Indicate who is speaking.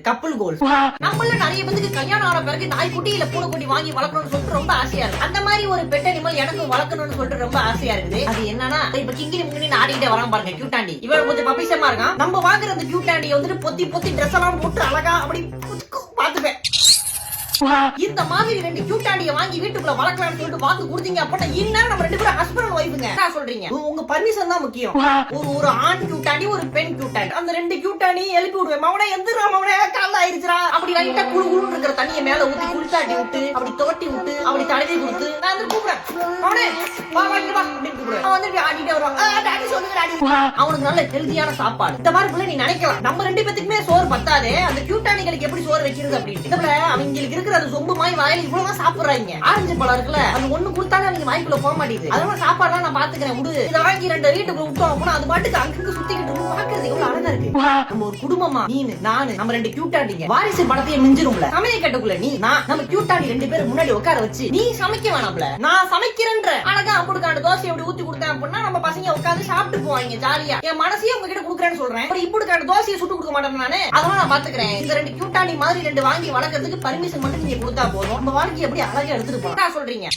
Speaker 1: Couple கோல். நம்மள நிறைய பேருக்கு கல்யாணம் ஆன பிறகு நாய்க்குட்டி இல்ல பூனைக்குட்டி வாங்கி வளர்க்கணும்னு சொல்லிட்டு ரொம்ப ஆசையா இருக்கு. அந்த மாதிரி ஒரு பெட் அனிமல் எனக்கும் வளர்க்கணும்னு சொல்லிட்டு ரொம்ப ஆசையா இருக்குது. அது என்னன்னா இப்ப கிங்கினி முங்கினி ஆடிட்டே வரான் பாருங்க கியூட்டாண்டி. இவன் கொஞ்சம் பப்பிசமா இருக்கான். நம்ம வாங்குற அந்த கியூட்டாண்டியை வந்துட்டு பொத்தி பொத்தி ட்ரெஸ் எல்லாம் போட்டு அழகா அப்படி பாத்துப்பேன். இந்த மாதிரி ரெண்டு கியூட்டாண்டியை வாங்கி வீட்டுக்குள்ள வளர்க்கலாம்னு சொல்லிட்டு வாக்கு கொடுத்தீங்க அப்படின்னா இன்னும் நம்ம ரெண்டு பேரும் ஹஸ்பண்ட் அண்ட் ஒய்ஃப்ங்க. என்ன சொல்றீங்க? உங்க பர்மிஷன் தான் முக்கியம். ஒரு ஆண் கியூட்டாண்டி ஒரு பெண் கியூட்டாண்டி, அந்த ரெண்டு கியூட்டாண்டி எழுப்பி விடுவேன். மவனே எந்திரா மவனே கால ஆயிருச்சுடா அப்படி லைட்டா குளு குளுன்னு இருக்கிற தண்ணியை மேல ஊத்தி குளித்தாட்டி விட்டு அப்படி தோட்டி விட்டு அப்படி தடவி கொடுத்து நான் வந்து கூப்பிடுறேன். மவனே வா வாங்க வா அப்படின்னு கூப்பிடுவேன். அவன் வந்து ஆடிட்டே வருவாங்க. டாடி சொல்லுங்க டாடி. அவனுக்கு நல்ல ஹெல்தியான சாப்பாடு. இந்த மாதிரி பிள்ளை நீ நினைக்கலாம் நம்ம ரெண்டு பேத்துக்குமே சோறு பத்தாதே, அந்த கியூட்டாண்டிகளுக்கு எப்படி சோறு வைக்கிறது அப்படின்னு. இதுல அவங்களுக்கு இருக்கிற அது சொம்பு மாதிரி வாயில இவ்வளவுதான் சாப்பிடுறாங்க. ஆரஞ்சு பழம் இருக்குல்ல அது ஒண்ணு கொடுத்தாலும் அவங்க வாய்க்குள்ள போக மாட்டேங்குது. அதனால சாப்பாடுலாம் நான் பாத்துக்கிறேன் விடு. இதை வாங்கி ரெண்டு வீட்டுக்குள்ள விட்டோம் அப்படின்னா அது பாட்டுக்கு அங்கிருந்து சுத்திக்கிட்டு பாக்குறது எவ்வளவு அழகா இருக்கு. நம்ம ஒரு குடும்பமா நீனு நானு நம்ம ரெண்டு கியூட்டாண்டிங்க வாரிசு படத்தையே மிஞ்சிரும்ல. சமைய கட்டுக்குள்ள நீ நான் நம்ம கியூட்டாண்டி ரெண்டு பேரும் முன்னாடி உட்கார வச்சு நீ சமைக்க வேணாம்ல நான் சமைக்கிறேன்ற அழகா அப்படிக்கான தோசை எப்படி ஊத்தி கொடுத்தேன் அப்படின்னா நம்ம பசங்க உட்காந்து சாப்பிட்டு போவாங்க ஜாலியா. என் மனசையே உங்ககிட்ட குடுக்கறேன்னு சொல்றேன். இப்படிக்கான தோசையை சுட்டு கொடுக்க மாட்டேன் நானு. அதனால நான் பாத்துக்கிறேன். இந்த ரெண்டு கியூட்டாண்டி மாதிரி ரெண்டு வாங்கி வளர்க்கறதுக்கு பர்மிஷன் மட்டும் நீங்க கொடுத்தா போதும். நம்ம வாழ்க்கை எப்படி அழகா எடுத்துட்டு போறோம் சொல்றீங்க.